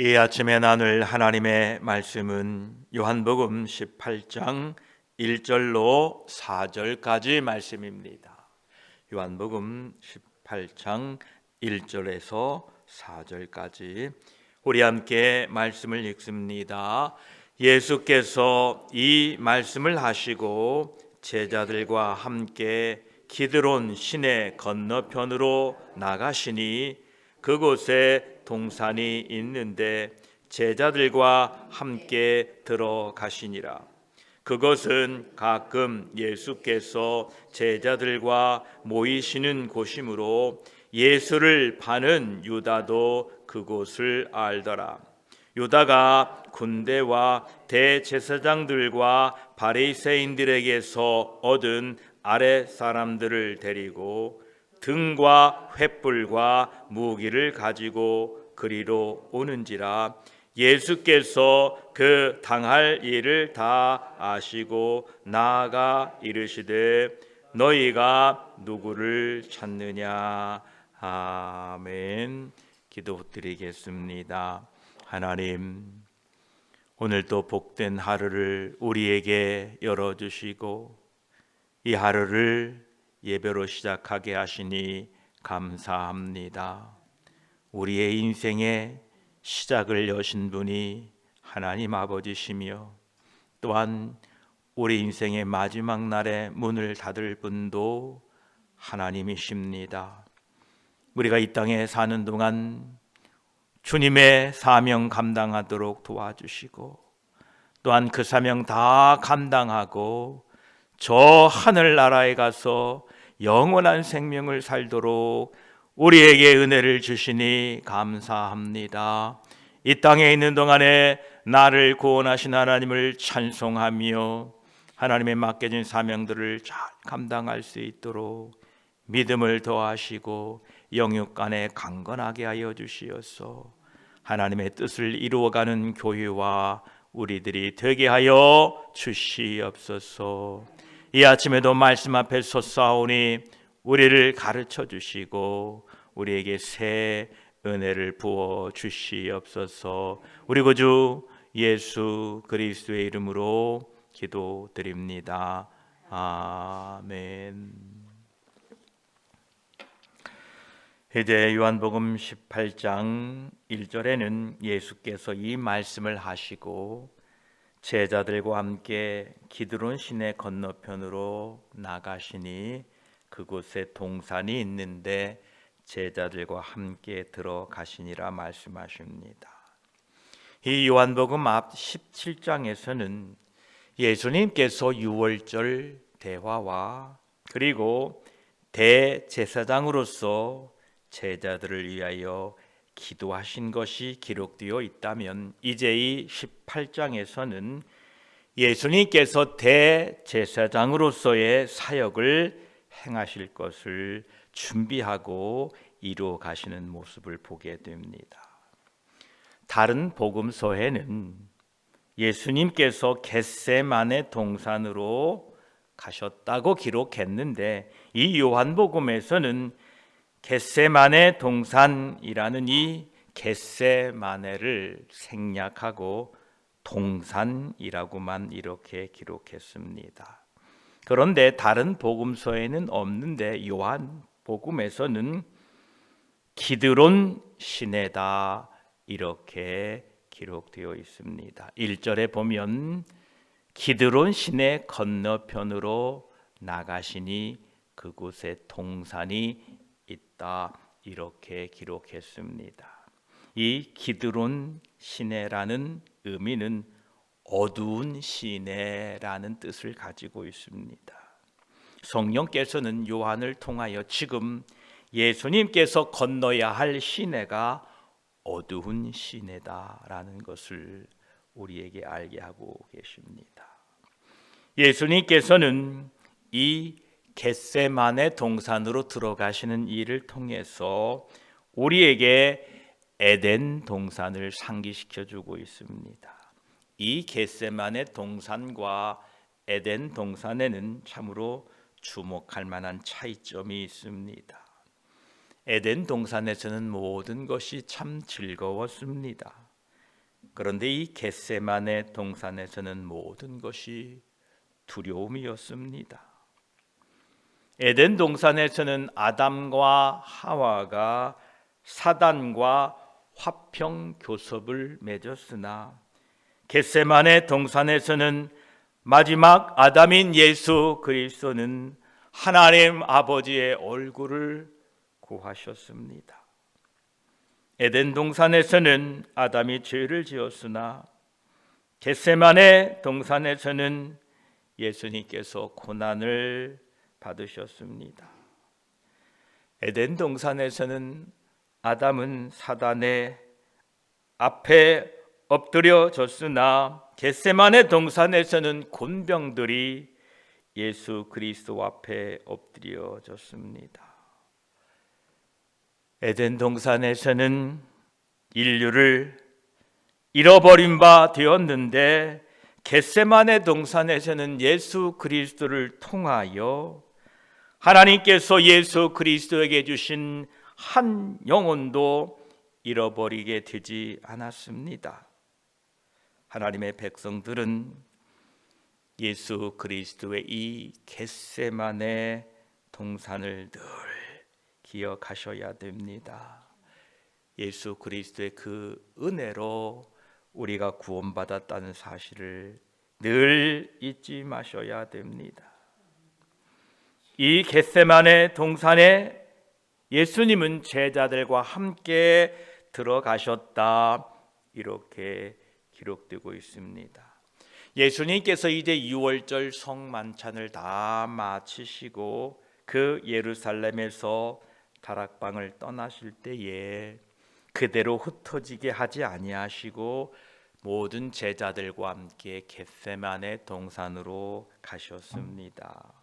이 아침에 나눌 하나님의 말씀은 요한복음 18장 1절로 4절까지 말씀입니다. 요한복음 18장 1절에서 4절까지 우리 함께 말씀을 읽습니다. 예수께서 이 말씀을 하시고 제자들과 함께 기드론 시내 건너편으로 나가시니 그곳에 동산이 있는데 제자들과 함께 들어가시니라. 그것은 가끔 예수께서 제자들과 모이시는 곳이므로 예수를 파는 유다도 그곳을 알더라. 유다가 군대와 대제사장들과 바리새인들에게서 얻은 아랫 사람들을 데리고 등과 횃불과 무기를 가지고 그리로 오는지라. 예수께서 그 당할 일을 다 아시고 나아가 이르시되 너희가 누구를 찾느냐. 아멘. 기도드리겠습니다. 하나님, 오늘도 복된 하루를 우리에게 열어주시고 이 하루를 예배로 시작하게 하시니 감사합니다. 우리의 인생의 시작을 여신 분이 하나님 아버지시며 또한 우리 인생의 마지막 날에 문을 닫을 분도 하나님이십니다. 우리가 이 땅에 사는 동안 주님의 사명 감당하도록 도와주시고 또한 그 사명 다 감당하고 저 하늘나라에 가서 영원한 생명을 살도록 우리에게 은혜를 주시니 감사합니다. 이 땅에 있는 동안에 나를 구원하신 하나님을 찬송하며 하나님의 맡겨진 사명들을 잘 감당할 수 있도록 믿음을 더하시고 영육간에 강건하게 하여 주시옵소서. 하나님의 뜻을 이루어가는 교회와 우리들이 되게 하여 주시옵소서. 이 아침에도 말씀 앞에 섰사오니 우리를 가르쳐 주시고 우리에게 새 은혜를 부어 주시옵소서. 우리 구주 예수 그리스도의 이름으로 기도드립니다. 아멘. 이제 요한복음 18장 1절에는 예수께서 이 말씀을 하시고 제자들과 함께 기드론 시내 건너편으로 나가시니 그곳에 동산이 있는데 제자들과 함께 들어가시니라 말씀하십니다. 이 요한복음 앞 17장에서는 예수님께서 유월절 대화와 그리고 대제사장으로서 제자들을 위하여 기도하신 것이 기록되어 있다면 이제 이 18장에서는 예수님께서 대제사장으로서의 사역을 행하실 것을 준비하고 이루어 가시는 모습을 보게 됩니다. 다른 복음서에는 예수님께서 겟세마네 동산으로 가셨다고 기록했는데 이 요한복음에서는 겟세마네 동산이라는 이 겟세마네를 생략하고 동산이라고만 이렇게 기록했습니다. 그런데 다른 복음서에는 없는데 요한복음에서는 기드론 시내다 이렇게 기록되어 있습니다. 1절에 보면 기드론 시내 건너편으로 나가시니 그곳에 동산이 있다 이렇게 기록했습니다. 이 기드론 시내라는 의미는 어두운 시내라는 뜻을 가지고 있습니다. 성령께서는 요한을 통하여 지금 예수님께서 건너야 할 시내가 어두운 시내다라는 것을 우리에게 알게 하고 계십니다. 예수님께서는 이 겟세마네 동산으로 들어가시는 일을 통해서 우리에게 에덴 동산을 상기시켜 주고 있습니다. 이 겟세마네 동산과 에덴 동산에는 참으로 주목할 만한 차이점이 있습니다. 에덴 동산에서는 모든 것이 참 즐거웠습니다. 그런데 이 겟세마네 동산에서는 모든 것이 두려움이었습니다. 에덴 동산에서는 아담과 하와가 사단과 화평 교섭을 맺었으나 겟세마네 동산에서는 마지막 아담인 예수 그리스도는 하나님 아버지의 얼굴을 구하셨습니다. 에덴 동산에서는 아담이 죄를 지었으나 겟세마네 동산에서는 예수님께서 고난을 받으셨습니다. 에덴 동산에서는 아담은 사단의 앞에 엎드려졌으나 겟세마네 동산에서는 곤병들이 예수 그리스도 앞에 엎드려졌습니다. 에덴 동산에서는 인류를 잃어버린 바 되었는데 겟세마네 동산에서는 예수 그리스도를 통하여 하나님께서 예수 그리스도에게 주신 한 영혼도 잃어버리게 되지 않았습니다. 하나님의 백성들은 예수 그리스도의 이 겟세마네 동산을 늘 기억하셔야 됩니다. 예수 그리스도의 그 은혜로 우리가 구원받았다는 사실을 늘 잊지 마셔야 됩니다. 이 겟세마네 동산에 예수님은 제자들과 함께 들어가셨다, 이렇게 기록되고 있습니다. 예수님께서 이제 유월절 성만찬을 다 마치시고 그 예루살렘에서 다락방을 떠나실 때에 그대로 흩어지게 하지 아니하시고 모든 제자들과 함께 겟세마네 동산으로 가셨습니다.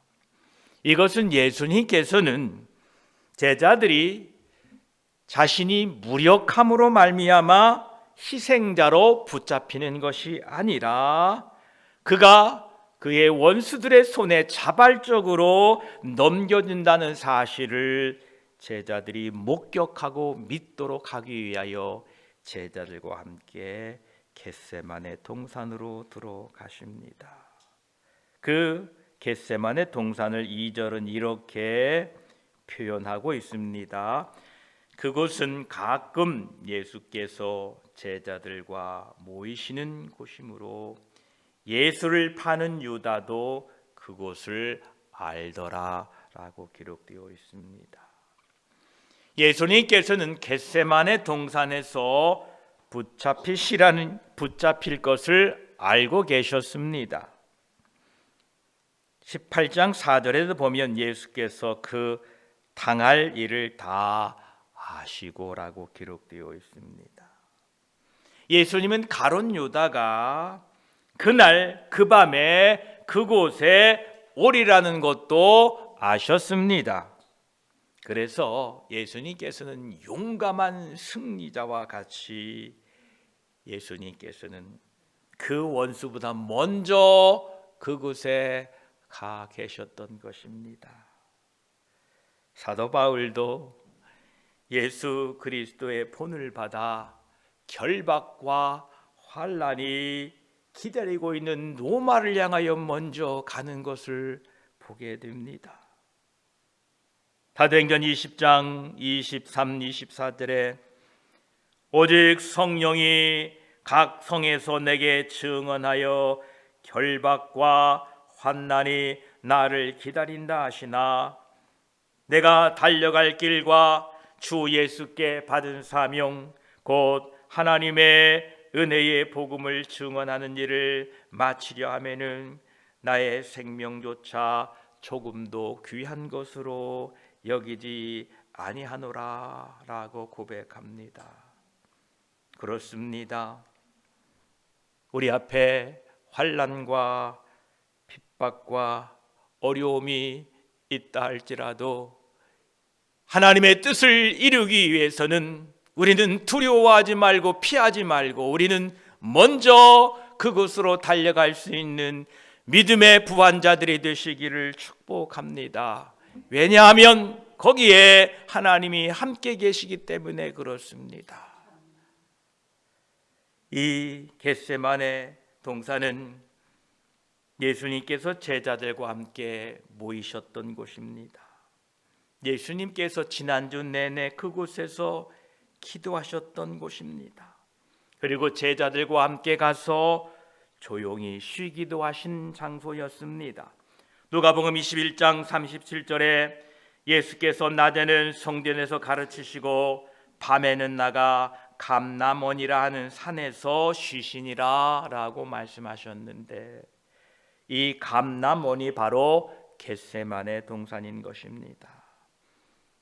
이것은 예수님께서는 제자들이 자신이 무력함으로 말미암아 희생자로 붙잡히는 것이 아니라 그가 그의 원수들의 손에 자발적으로 넘겨준다는 사실을 제자들이 목격하고 믿도록 하기 위하여 제자들과 함께 겟세마네 동산으로 들어가십니다. 그 겟세마네 동산을 2절은 이렇게 표현하고 있습니다. 그곳은 가끔 예수께서 제자들과 모이시는 곳이므로 예수를 파는 유다도 그곳을 알더라 라고 기록되어 있습니다. 예수님께서는 겟세마네 동산에서 붙잡힐 것을 알고 계셨습니다. 18장 4절에도 보면 예수께서 그 당할 일을 다 아시고라고 기록되어 있습니다. 예수님은 가룟 유다가 그날 그 밤에 그곳에 오리라는 것도 아셨습니다. 그래서 예수님께서는 용감한 승리자와 같이 예수님께서는 그 원수보다 먼저 그곳에 가 계셨던 것입니다. 사도 바울도 예수 그리스도의 본을 받아 결박과 환난이 기다리고 있는 로마를 향하여 먼저 가는 것을 보게 됩니다. 사도행전 20장 23, 24절에 오직 성령이 각 성에서 내게 증언하여 결박과 환난이 나를 기다린다 하시나 내가 달려갈 길과 주 예수께 받은 사명 곧 하나님의 은혜의 복음을 증언하는 일을 마치려 하면은 나의 생명조차 조금도 귀한 것으로 여기지 아니하노라 라고 고백합니다. 그렇습니다. 우리 앞에 환난과 핍박과 어려움이 있다 할지라도 하나님의 뜻을 이루기 위해서는 우리는 두려워하지 말고 피하지 말고 우리는 먼저 그곳으로 달려갈 수 있는 믿음의 부환자들이 되시기를 축복합니다. 왜냐하면 거기에 하나님이 함께 계시기 때문에 그렇습니다. 이 겟세마네 동산은 예수님께서 제자들과 함께 모이셨던 곳입니다. 예수님께서 지난주 내내 그곳에서 기도하셨던 곳입니다. 그리고 제자들과 함께 가서 조용히 쉬기도 하신 장소였습니다. 누가복음 21장 37절에 예수께서 낮에는 성전에서 가르치시고 밤에는 나가 감람원이라 하는 산에서 쉬시니라 라고 말씀하셨는데, 이 감람원이 바로 겟세마네 동산인 것입니다.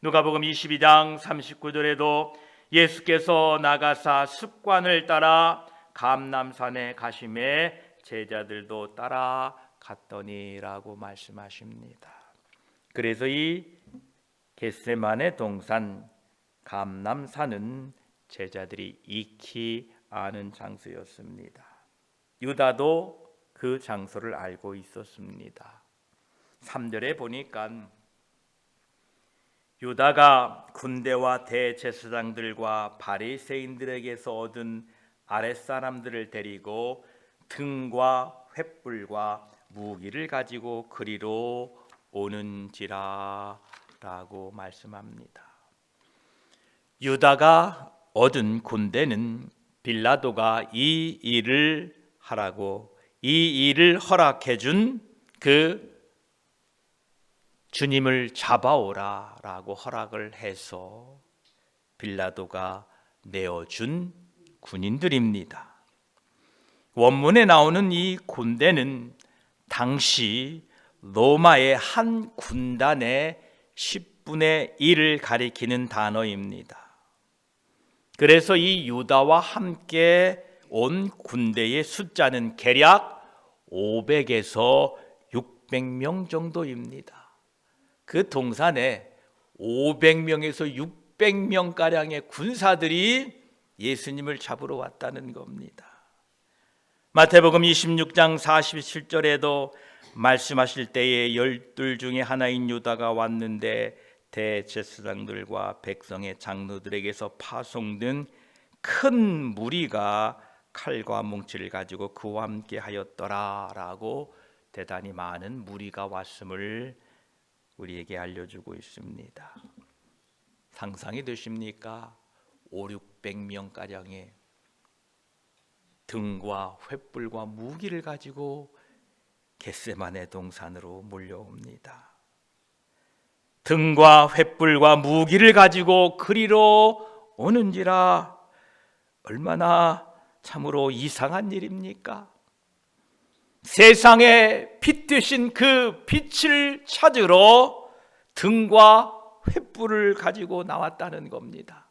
누가복음 22장 39절에도 예수께서 나가사 습관을 따라 감람산에 가심에 제자들도 따라갔더니라고 말씀하십니다. 그래서 이 겟세마네 동산 감람산은 제자들이 익히 아는 장소였습니다. 유다도 그 장소를 알고 있었습니다. 3절에 보니까 유다가 군대와 대제사장들과 바리새인들에게서 얻은 아랫사람들을 데리고 등과 횃불과 무기를 가지고 그리로 오는지라 라고 말씀합니다. 유다가 얻은 군대는 빌라도가 이 일을 하라고, 이 일을 허락해 준 그 주님을 잡아오라 라고 허락을 해서 빌라도가 내어준 군인들입니다. 원문에 나오는 이 군대는 당시 로마의 한 군단의 10분의 1을 가리키는 단어입니다. 그래서 이 유다와 함께 온 군대의 숫자는 대략 500에서 600명 정도입니다. 그 동산에 500명에서 600명가량의 군사들이 예수님을 잡으러 왔다는 겁니다. 마태복음 26장 47절에도 말씀하실 때에 12 중에 하나인 유다가 왔는데 대제사장들과 백성의 장로들에게서 파송된 큰 무리가 칼과 뭉치를 가지고 그와 함께 하였더라 라고 대단히 많은 무리가 왔음을 우리에게 알려주고 있습니다. 상상이 되십니까? 500~600명가량의 등과 횃불과 무기를 가지고 겟세마네 동산으로 몰려옵니다. 등과 횃불과 무기를 가지고 그리로 오는지라, 얼마나 참으로 이상한 일입니까? 세상에 빛 되신 그 빛을 찾으러 등과 횃불을 가지고 나왔다는 겁니다.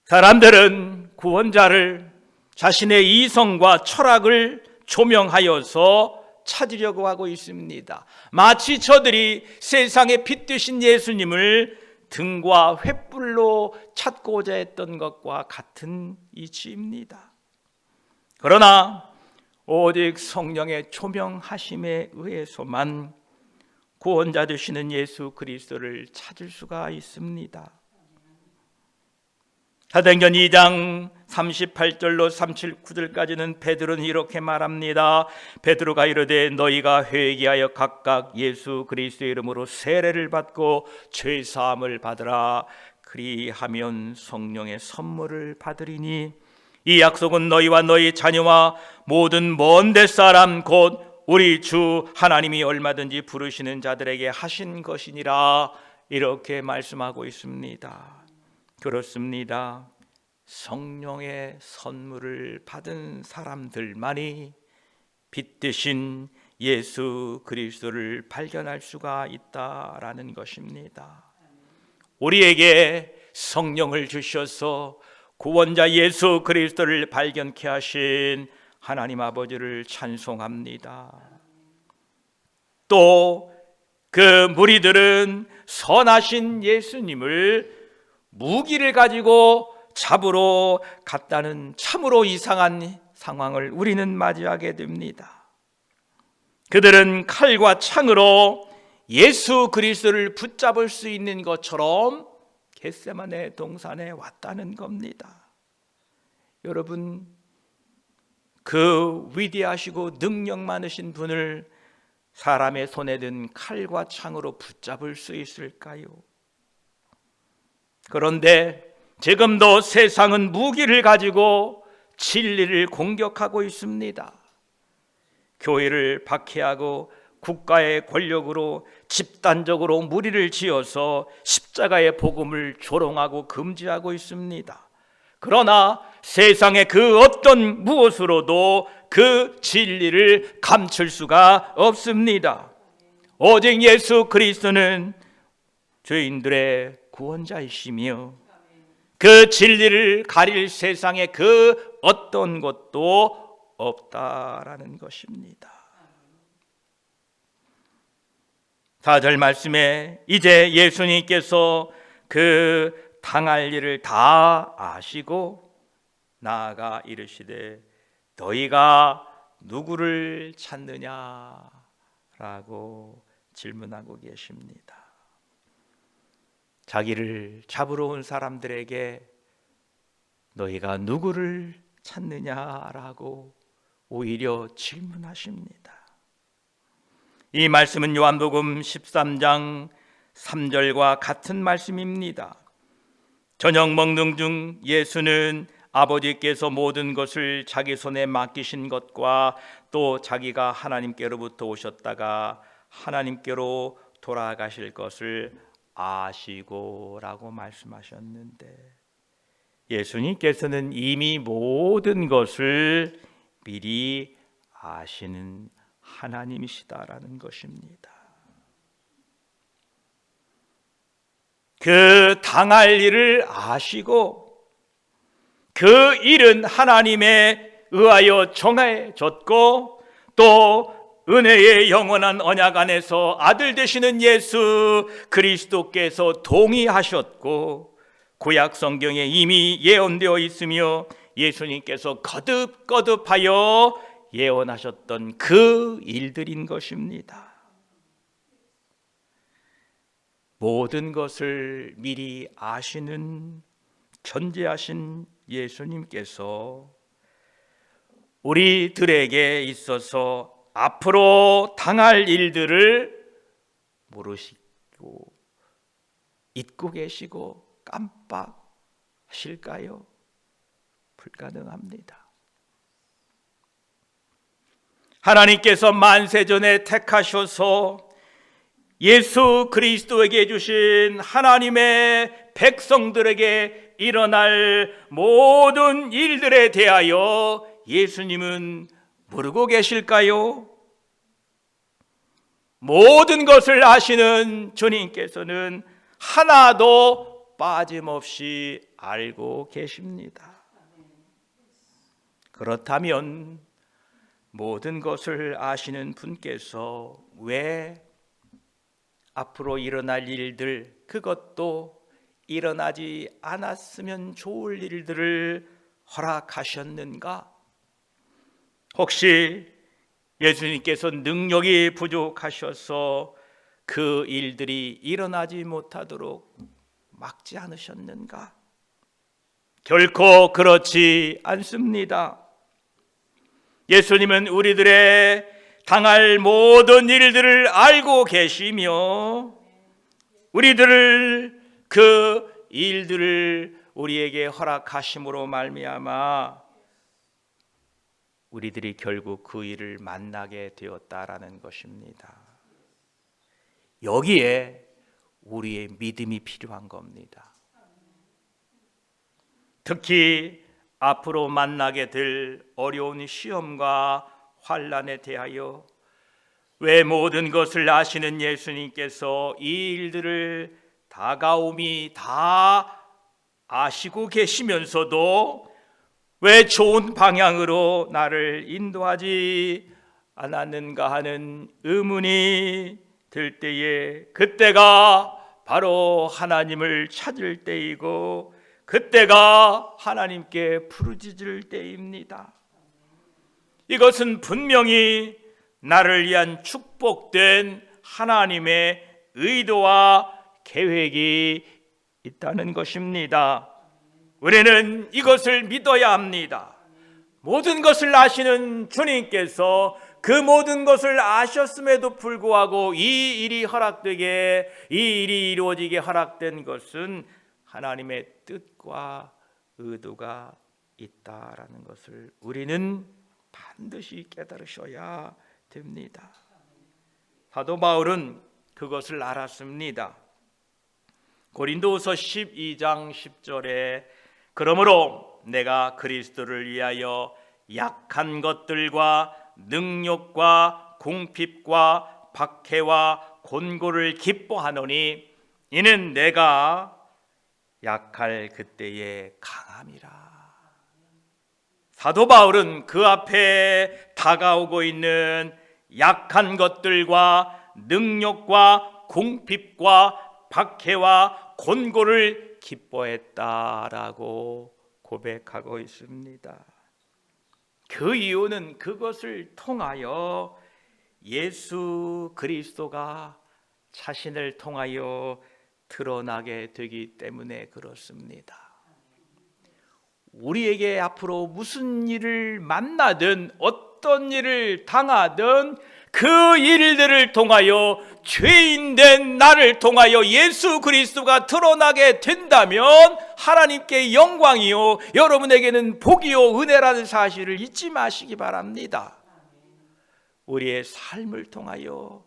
사람들은 구원자를 자신의 이성과 철학을 조명하여서 찾으려고 하고 있습니다. 마치 저들이 세상에 빛 되신 예수님을 등과 횃불로 찾고자 했던 것과 같은 이치입니다. 그러나 오직 성령의 조명하심에 의해서만 구원자 되시는 예수 그리스도를 찾을 수가 있습니다. 사도행전 2장 38절로 39절까지는 베드로는 이렇게 말합니다. 베드로가 이르되 너희가 회개하여 각각 예수 그리스도의 이름으로 세례를 받고 죄 사함을 받으라. 그리하면 성령의 선물을 받으리니 이 약속은 너희와 너희 자녀와 모든 먼 데 사람 곧 우리 주 하나님이 얼마든지 부르시는 자들에게 하신 것이니라. 이렇게 말씀하고 있습니다. 그렇습니다. 성령의 선물을 받은 사람들만이 빛 되신 예수 그리스도를 발견할 수가 있다라는 것입니다. 우리에게 성령을 주셔서 구원자 예수 그리스도를 발견케 하신 하나님 아버지를 찬송합니다. 또 그 무리들은 선하신 예수님을 무기를 가지고 잡으러 갔다는 참으로 이상한 상황을 우리는 맞이하게 됩니다. 그들은 칼과 창으로 예수 그리스도를 붙잡을 수 있는 것처럼 겟세마네 동산에 왔다는 겁니다. 여러분, 그 위대하시고 능력 많으신 분을 사람의 손에 든 칼과 창으로 붙잡을 수 있을까요? 그런데 지금도 세상은 무기를 가지고 진리를 공격하고 있습니다. 교회를 박해하고 국가의 권력으로 집단적으로 무리를 지어서 십자가의 복음을 조롱하고 금지하고 있습니다. 그러나 세상의 그 어떤 무엇으로도 그 진리를 감출 수가 없습니다. 오직 예수 그리스도는 죄인들의 구원자이시며 그 진리를 가릴 세상에 그 어떤 것도 없다라는 것입니다. 4절 말씀에 이제 예수님께서 그 당할 일을 다 아시고 나아가 이르시되 너희가 누구를 찾느냐라고 질문하고 계십니다. 자기를 잡으러 온 사람들에게 너희가 누구를 찾느냐라고 오히려 질문하십니다. 이 말씀은 요한복음 13장 3절과 같은 말씀입니다. 저녁 먹는 중 예수는 아버지께서 모든 것을 자기 손에 맡기신 것과 또 자기가 하나님께로부터 오셨다가 하나님께로 돌아가실 것을 아시고라고 말씀하셨는데, 예수님께서는 이미 모든 것을 미리 아시는 하나님이시다라는 것입니다. 그 당할 일을 아시고 그 일은 하나님에 의하여 정해졌고 또 은혜의 영원한 언약 안에서 아들 되시는 예수 그리스도께서 동의하셨고 구약 성경에 이미 예언되어 있으며 예수님께서 거듭거듭하여 예언하셨던 그 일들인 것입니다. 모든 것을 미리 아시는 전지하신 예수님께서 우리들에게 있어서 앞으로 당할 일들을 모르시고 잊고 계시고 깜빡하실까요? 불가능합니다. 하나님께서 만세전에 택하셔서 예수 그리스도에게 주신 하나님의 백성들에게 일어날 모든 일들에 대하여 예수님은 모르고 계실까요? 모든 것을 아시는 주님께서는 하나도 빠짐없이 알고 계십니다. 그렇다면 모든 것을 아시는 분께서 왜 앞으로 일어날 일들, 그것도 일어나지 않았으면 좋을 일들을 허락하셨는가? 혹시 예수님께서 능력이 부족하셔서 그 일들이 일어나지 못하도록 막지 않으셨는가? 결코 그렇지 않습니다. 예수님은 우리들의 당할 모든 일들을 알고 계시며 우리들을 그 일들을 우리에게 허락하심으로 말미암아 우리들이 결국 그 일을 만나게 되었다라는 것입니다. 여기에 우리의 믿음이 필요한 겁니다. 특히 앞으로 만나게 될 어려운 시험과 환난에 대하여 왜 모든 것을 아시는 예수님께서 이 일들을 다가옴이 다 아시고 계시면서도 왜 좋은 방향으로 나를 인도하지 않았는가 하는 의문이 들 때에 그때가 바로 하나님을 찾을 때이고 그때가 하나님께 부르짖을 때입니다. 이것은 분명히 나를 위한 축복된 하나님의 의도와 계획이 있다는 것입니다. 우리는 이것을 믿어야 합니다. 모든 것을 아시는 주님께서 그 모든 것을 아셨음에도 불구하고 이 일이 허락되게, 이 일이 이루어지게 허락된 것은 하나님의 뜻과 의도가 있다라는 것을 우리는 반드시 깨달으셔야 됩니다. 사도 바울은 그것을 알았습니다. 고린도후서 12장 10절에 그러므로 내가 그리스도를 위하여 약한 것들과 능욕과 궁핍과 박해와 곤고를 기뻐하노니 이는 내가 약할 그때에 강함이라. 사도 바울은 그 앞에 다가오고 있는 약한 것들과 능욕과 궁핍과 박해와 곤고를 기뻐했다라고 고백하고 있습니다. 그 이유는 그것을 통하여 예수 그리스도가 자신을 통하여 드러나게 되기 때문에 그렇습니다. 우리에게 앞으로 무슨 일을 만나든 어떤 일을 당하든 그 일들을 통하여 죄인된 나를 통하여 예수 그리스도가 드러나게 된다면 하나님께 영광이요 여러분에게는 복이요 은혜라는 사실을 잊지 마시기 바랍니다. 우리의 삶을 통하여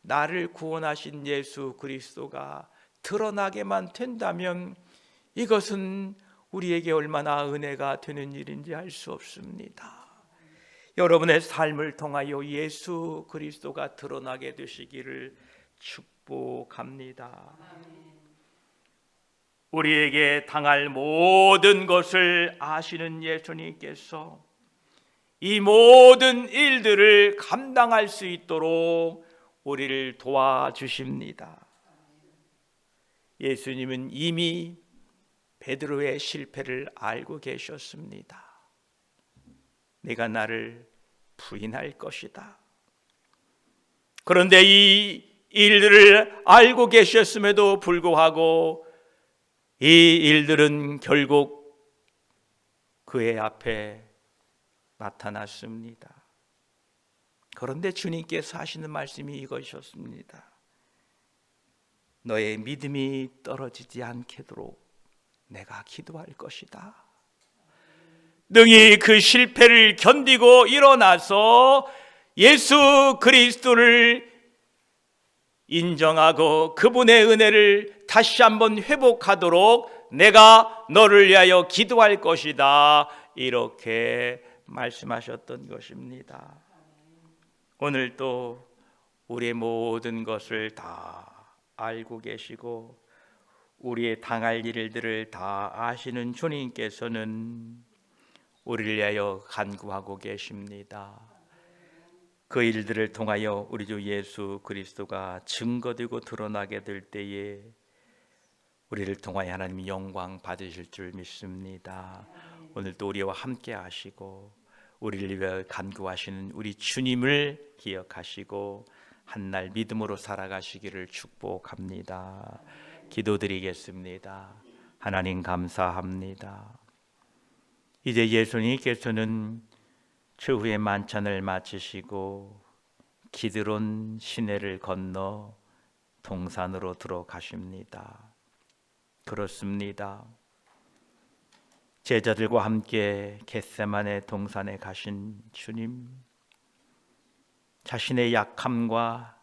나를 구원하신 예수 그리스도가 드러나게만 된다면 이것은 우리에게 얼마나 은혜가 되는 일인지 알 수 없습니다. 여러분의 삶을 통하여 예수 그리스도가 드러나게 되시기를 축복합니다. 우리에게 당할 모든 것을 아시는 예수님께서 이 모든 일들을 감당할 수 있도록 우리를 도와주십니다. 예수님은 이미 베드로의 실패를 알고 계셨습니다. 네가 나를 부인할 것이다. 그런데 이 일들을 알고 계셨음에도 불구하고 이 일들은 결국 그의 앞에 나타났습니다. 그런데 주님께서 하시는 말씀이 이것이었습니다. 너의 믿음이 떨어지지 않도록 내가 기도할 것이다. 능히 그 실패를 견디고 일어나서 예수 그리스도를 인정하고 그분의 은혜를 다시 한번 회복하도록 내가 너를 위하여 기도할 것이다. 이렇게 말씀하셨던 것입니다. 오늘도 우리의 모든 것을 다 알고 계시고 우리의 당할 일들을 다 아시는 주님께서는 우리를 위하여 간구하고 계십니다. 그 일들을 통하여 우리 주 예수 그리스도가 증거되고 드러나게 될 때에 우리를 통하여 하나님이 영광 받으실 줄 믿습니다. 오늘도 우리와 함께 하시고 우리를 위하여 간구하시는 우리 주님을 기억하시고 한날 믿음으로 살아가시기를 축복합니다. 기도드리겠습니다. 하나님 감사합니다. 이제 예수님께서는 최후의 만찬을 마치시고 기드론 시내를 건너 동산으로 들어가십니다. 그렇습니다. 제자들과 함께 겟세마네 동산에 가신 주님, 자신의 약함과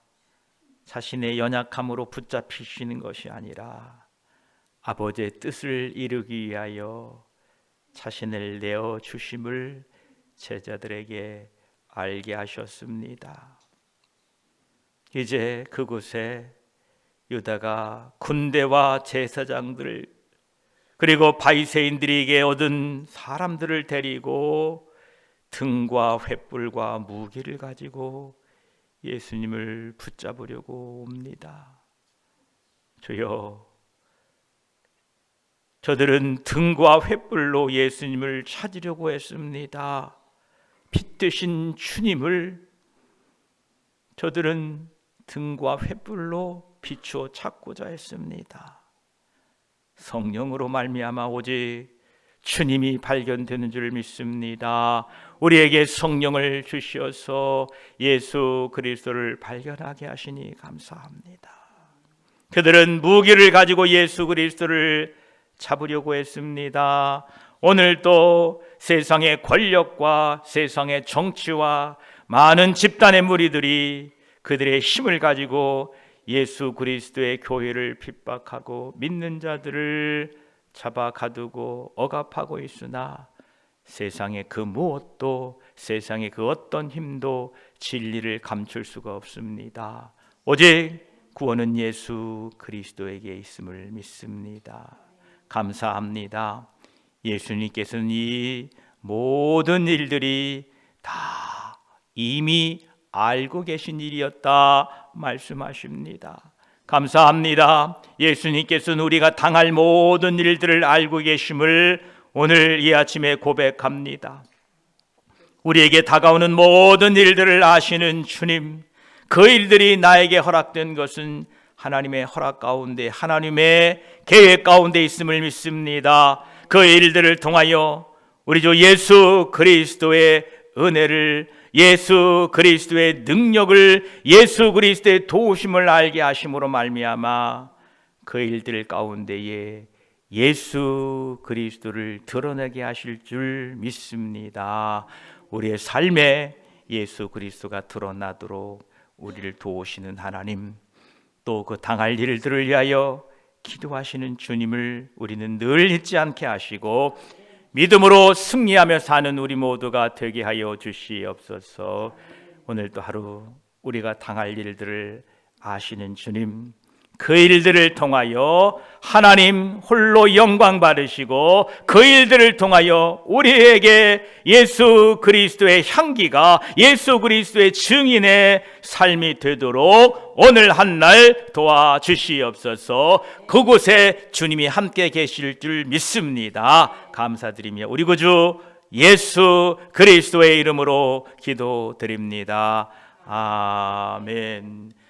자신의 연약함으로 붙잡히시는 것이 아니라 아버지의 뜻을 이루기 위하여 자신을 내어주심을 제자들에게 알게 하셨습니다. 이제 그곳에 유다가 군대와 제사장들 그리고 바리새인들에게 얻은 사람들을 데리고 등과 횃불과 무기를 가지고 예수님을 붙잡으려고 옵니다. 주여, 저들은 등과 횃불로 예수님을 찾으려고 했습니다. 빛 되신 주님을 저들은 등과 횃불로 비추어 찾고자 했습니다. 성령으로 말미암아 오직 주님이 발견되는 줄 믿습니다. 우리에게 성령을 주시어서 예수 그리스도를 발견하게 하시니 감사합니다. 그들은 무기를 가지고 예수 그리스도를 잡으려고 했습니다. 오늘 또 세상의 권력과 세상의 정치와 많은 집단의 무리들이 그들의 힘을 가지고 예수 그리스도의 교회를 핍박하고 믿는 자들을 잡아 가두고 억압하고 있으나 세상의 그 무엇도, 세상의 그 어떤 힘도 진리를 감출 수가 없습니다. 오직 구원은 예수 그리스도에게 있음을 믿습니다. 감사합니다. 예수님께서는 이 모든 일들이 다 이미 알고 계신 일이었다 말씀하십니다. 감사합니다. 예수님께서는 우리가 당할 모든 일들을 알고 계심을 오늘 이 아침에 고백합니다. 우리에게 다가오는 모든 일들을 아시는 주님, 그 일들이 나에게 허락된 것은 하나님의 허락 가운데, 하나님의 계획 가운데 있음을 믿습니다. 그 일들을 통하여 우리 주 예수 그리스도의 은혜를, 예수 그리스도의 능력을, 예수 그리스도의 도우심을 알게 하심으로 말미암아 그 일들 가운데에 예수 그리스도를 드러내게 하실 줄 믿습니다. 우리의 삶에 예수 그리스도가 드러나도록 우리를 도우시는 하나님, 또 그 당할 일들을 위하여 기도하시는 주님을 우리는 늘 잊지 않게 하시고 믿음으로 승리하며 사는 우리 모두가 되게 하여 주시옵소서. 오늘도 하루 우리가 당할 일들을 아시는 주님, 그 일들을 통하여 하나님 홀로 영광 받으시고 그 일들을 통하여 우리에게 예수 그리스도의 향기가, 예수 그리스도의 증인의 삶이 되도록 오늘 한 날 도와주시옵소서. 그곳에 주님이 함께 계실 줄 믿습니다. 감사드리며 우리 구주 예수 그리스도의 이름으로 기도드립니다. 아멘.